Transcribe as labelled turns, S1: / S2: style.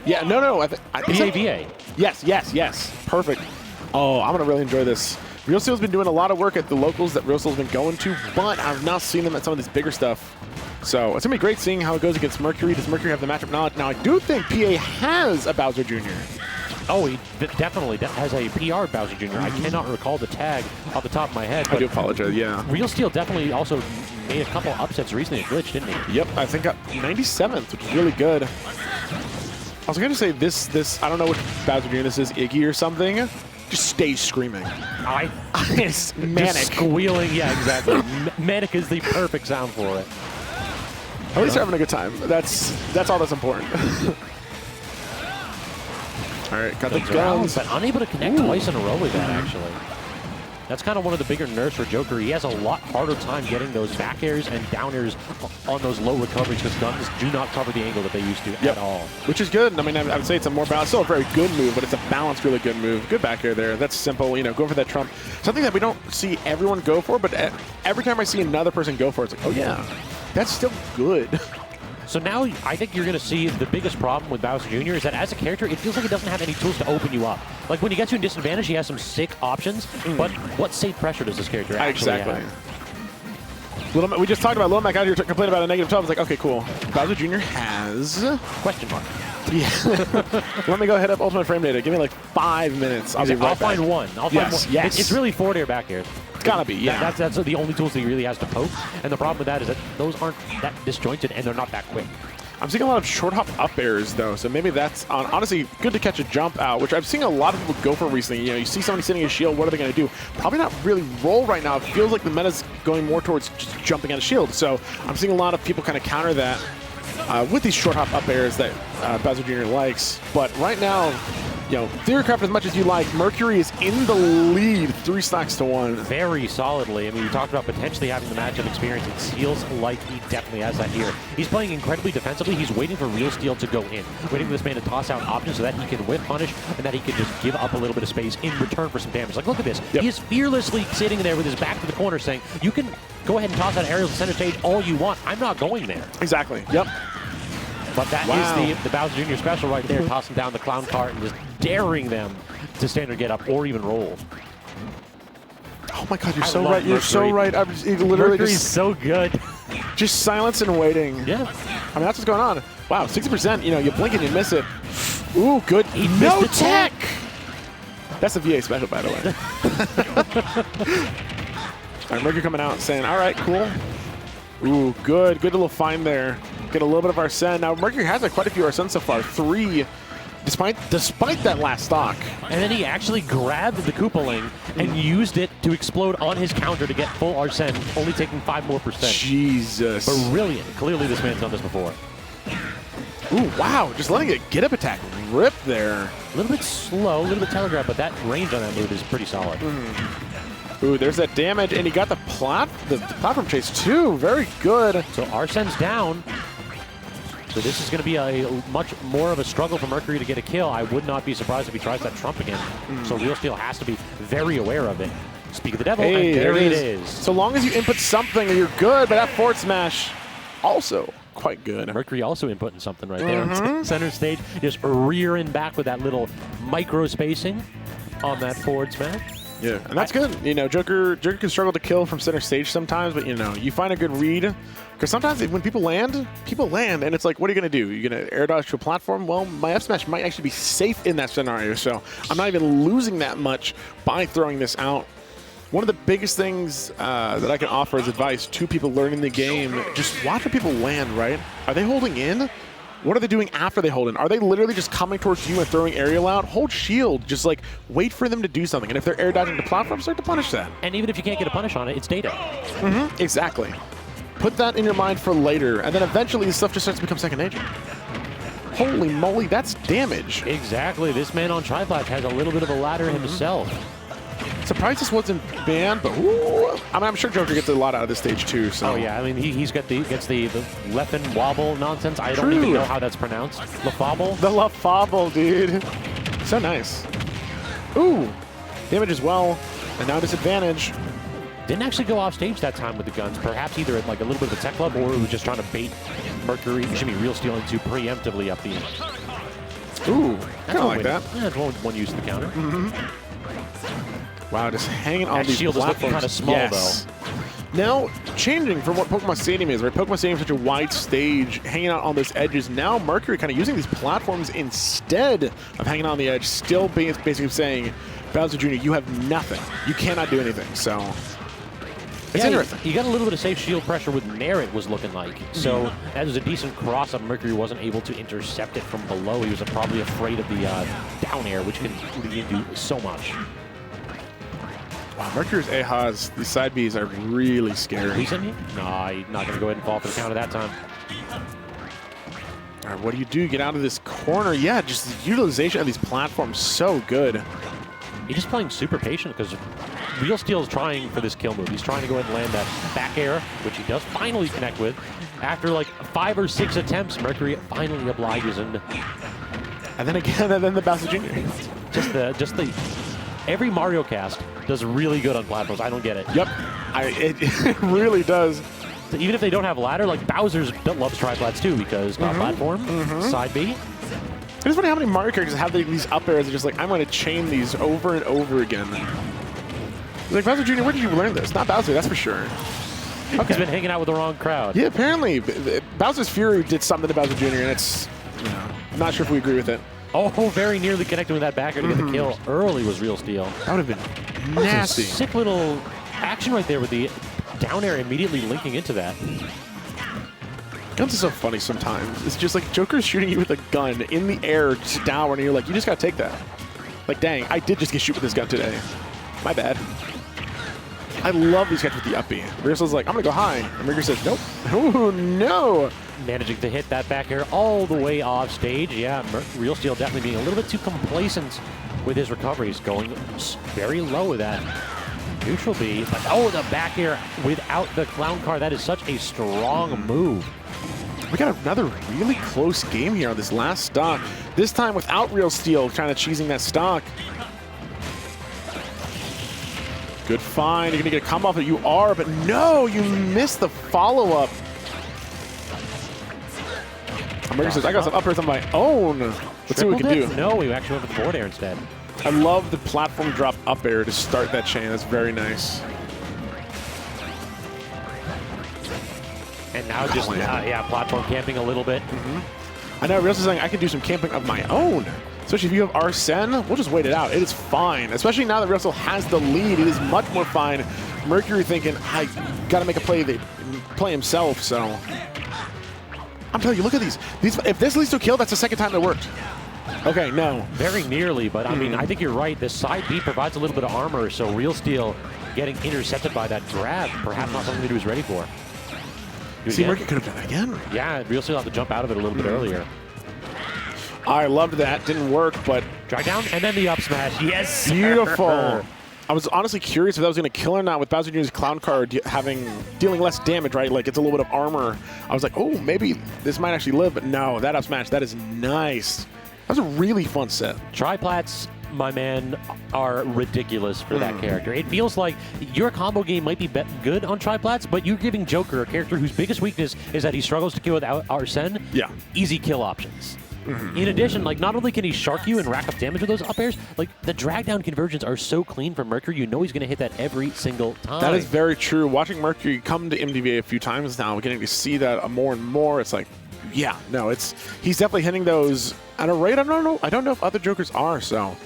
S1: Yeah, no. I think
S2: VA.
S1: Yes. Perfect. Oh, I'm going to really enjoy this. Reelsteal's been doing a lot of work at the locals that Reelsteal's been going to, but I've not seen them at some of this bigger stuff. So it's going to be great seeing how it goes against Mercury. Does Mercury have the matchup knowledge? Now, I do think PA has a Bowser Jr.
S2: Oh, he definitely has a PR Bowser Jr. I cannot recall the tag off the top of my head.
S1: I do apologize, yeah.
S2: Reelsteal definitely also made a couple upsets recently at Glitch, didn't he?
S1: Yep, I think 97th, which is really good. I was going to say this, I don't know what Bowser Jr. this is, Iggy or something. Just stay screaming. It's manic.
S2: Just squealing, yeah, exactly. Manic is the perfect sound for it.
S1: At least they're having a good time. That's all that's important. All right, got the guns.
S2: But unable to connect twice in a row with that, actually. That's kind of one of the bigger nerfs for Joker. He has a lot harder time getting those back airs and down airs on those low recoveries because guns do not cover the angle that they used to at all.
S1: Which is good. I mean, I would say it's a more balanced, still a very good move, but it's a balanced, really good move. Good back air there. That's simple. You know, go for that trump. Something that we don't see everyone go for, but every time I see another person go for it, it's like, oh yeah, that's still good.
S2: So now I think you're going to see the biggest problem with Bowser Jr. is that as a character, it feels like he doesn't have any tools to open you up. Like when he gets you in disadvantage, he has some sick options, but what safe pressure does this character actually have?
S1: We just talked about Lil Mac out here complaining about a negative 12. It's like, okay, cool. Bowser Jr. has...
S2: Question mark.
S1: Yeah. Let me go hit up Ultimate Frame Data. Give me like 5 minutes. I'll
S2: find one. I'll find one.
S1: Yes.
S2: It's really forward air back airs.
S1: It's gotta be, yeah.
S2: That's the only tools that he really has to poke. And the problem with that is that those aren't that disjointed and they're not that quick.
S1: I'm seeing a lot of short hop up airs though, so maybe that's honestly good to catch a jump out, which I've seen a lot of people go for recently. You know, you see somebody sitting in a shield, what are they going to do? Probably not really roll right now. It feels like the meta's going more towards just jumping out of shield. So I'm seeing a lot of people kind of counter that with these short hop up airs that Bowser Jr. likes. But right now, you know, Theorycraft as much as you like, Mercury is in the lead 3 stocks to 1.
S2: Very solidly. I mean, we talked about potentially having the matchup experience. It feels like he definitely has that here. He's playing incredibly defensively. He's waiting for Reelsteal to go in, waiting for this man to toss out options so that he can whip punish and that he can just give up a little bit of space in return for some damage. Like, look at this. Yep. He is fearlessly sitting there with his back to the corner saying, you can go ahead and toss out aerials to center stage all you want. I'm not going there.
S1: Exactly. Yep.
S2: But that is the Bowser Jr. special right there, tossing down the clown cart and just daring them to standard get up or even roll.
S1: Oh my God, you're so right. You're so right. I'm literally
S2: Mercury's so good.
S1: Just silence and waiting.
S2: Yeah.
S1: I mean, that's what's going on. Wow, 60%. You know, you blink and you miss it. Ooh, good.
S2: He missed the tech.
S1: That's the VA special, by the way. All right, Mercury coming out saying, all right, cool. Ooh, good. Good little find there. Get a little bit of Arsene. Now, Mercury has quite a few Arsene so far. 3, despite that last stock.
S2: And then he actually grabbed the Koopaling and used it to explode on his counter to get full Arsene, only taking 5% more.
S1: Jesus.
S2: Brilliant. Clearly, this man's done this before.
S1: Ooh, wow. Just letting a get-up attack rip there.
S2: A little bit slow, a little bit telegraphed, but that range on that move is pretty solid.
S1: Ooh, there's that damage, and he got the platform chase too. Very good.
S2: So Arsene's down. So this is going to be a much more of a struggle for Mercury to get a kill. I would not be surprised if he tries that trump again. So Reelsteal has to be very aware of it. Speak of the devil,
S1: hey,
S2: and there it is.
S1: So long as you input something, you're good. But that forward smash, also quite good.
S2: Mercury also inputting something right there. Center stage, just rearing back with that little micro spacing on that forward smash.
S1: Yeah, and that's good. You know, Joker can struggle to kill from center stage sometimes, but, you know, you find a good read. Because sometimes when people land, and it's like, what are you going to do? You're going to air dodge to a platform? Well, my F smash might actually be safe in that scenario, so I'm not even losing that much by throwing this out. One of the biggest things that I can offer as advice to people learning the game, just watch where people land, right? Are they holding in? What are they doing after they hold in? Are they literally just coming towards you and throwing aerial out? Hold shield. Just like wait for them to do something. And if they're air dodging the platform, start to punish that.
S2: And even if you can't get a punish on it, it's data.
S1: Exactly. Put that in your mind for later. And then eventually this stuff just starts to become second nature. Holy moly, that's damage.
S2: Exactly. This man on Tripod has a little bit of a ladder himself.
S1: Surprised this wasn't banned, but ooh, I mean, I'm sure Joker gets a lot out of this stage too. So.
S2: Oh yeah, I mean he gets the Leffen wobble nonsense. I don't even know how that's pronounced. Lafobble?
S1: The Lafobble, dude. So nice. Ooh, damage as well, and now disadvantage.
S2: Didn't actually go off stage that time with the guns. Perhaps either at like a little bit of a tech club or it was just trying to bait Reelsteal into preemptively up the end.
S1: Kind of like that.
S2: Yeah, it's one use of the counter.
S1: Wow, just hanging on
S2: That
S1: these
S2: shield
S1: platforms.
S2: is looking kind of small,
S1: Yes. Now, changing from what Pokemon Stadium is, right? Pokemon Stadium is such a wide stage, hanging out on those edges. Now, Mercury kind of using these platforms instead of hanging on the edge, still basically saying, Bowser Jr., you have nothing. You cannot do anything. So, it's interesting.
S2: You got a little bit of safe shield pressure with Nair, it was looking like. So that was a decent cross-up. Mercury wasn't able to intercept it from below. He was probably afraid of the down air, which can lead into so much.
S1: Wow, Mercury's Ahas, these side Bs are really scary.
S2: Please hit me? No, he's not going to go ahead and fall for the counter that time.
S1: All right, what do? You get out of this corner. Yeah, just the utilization of these platforms so good.
S2: He's just playing super patient because Reelsteal is trying for this kill move. He's trying to go ahead and land that back air, which he does finally connect with. After like 5 or 6 attempts, Mercury finally obliges him.
S1: And then again, and then the Bowser Jr.
S2: Just the every Mario cast does really good on platforms. I don't get it.
S1: Yep, it really does.
S2: So even if they don't have ladder, like Bowser's loves tri-plats too because platform, side B.
S1: It's funny how many Mario characters have these up airs. They're just like, I'm going to chain these over and over again. It's like, Bowser Jr., where did you learn this? Not Bowser, that's for sure.
S2: Okay. He's been hanging out with the wrong crowd.
S1: Yeah, apparently. Bowser's Fury did something to Bowser Jr., and it's, you know, I'm not sure if we agree with it.
S2: Oh, very nearly connecting with that backer to get the kill. Early was Reelsteal.
S1: That would have been nasty.
S2: Sick little action right there with the down air immediately linking into that.
S1: Guns are so funny sometimes. It's just like Joker's shooting you with a gun in the air, just down, and you're like, you just gotta take that. Like, dang, I did just get shoot with this gun today. My bad. I love these guys with the up B. Reelsteal's like, I'm gonna go high. And Mercury says, nope. Oh, no.
S2: Managing to hit that back air all the way off stage. Yeah, Reelsteal definitely being a little bit too complacent with his recoveries, going very low with that. Neutral B, but oh, the back air without the clown car. That is such a strong move.
S1: We got another really close game here on this last stock. This time without Reelsteal kind of cheesing that stock. Good find. You're going to get a combo off it. You are, but no, you missed the follow-up. Mercury says, I got some uppers on my own. Let's see what we can do.
S2: No, we actually went for the forward air instead.
S1: I love the platform drop up air to start that chain. That's very nice.
S2: And now just, yeah, platform camping a little bit.
S1: I know, Reelsteal's saying I can do some camping of my own. Especially if you have Arsene, we'll just wait it out. It is fine. Especially now that Reelsteal has the lead, it is much more fine. Mercury thinking, I got to make a play himself, so. I'm telling you, look at these. If this leads to a kill, that's the second time it worked. Okay, no.
S2: Very nearly, but I mean, I think you're right. This side B provides a little bit of armor, so Reelsteal getting intercepted by that grab, perhaps not something that he was ready for.
S1: See, Mercury could have done it again.
S2: Yeah, Reelsteal had to jump out of it a little bit earlier.
S1: I loved that. Didn't work, but...
S2: Drag down, and then the up smash. Yes,
S1: beautiful. I was honestly curious if that was going to kill or not with Bowser Jr.'s clown card dealing less damage, right? Like, it's a little bit of armor. I was like, oh, maybe this might actually live, but no, that up smash, that is nice. That was a really fun set.
S2: Tri-plats, my man, are ridiculous for that character. It feels like your combo game might be good on tri-plats, but you're giving Joker, a character whose biggest weakness is that he struggles to kill without Arsene, easy kill options. In addition, like, not only can he shark you and rack up damage with those up airs, like, the drag down conversions are so clean from Mercury, you know he's going to hit that every single time.
S1: That is very true. Watching Mercury come to MDVA a few times now, we're getting to see that more and more. It's like, yeah, no, he's definitely hitting those at a rate I don't know if other Jokers are, so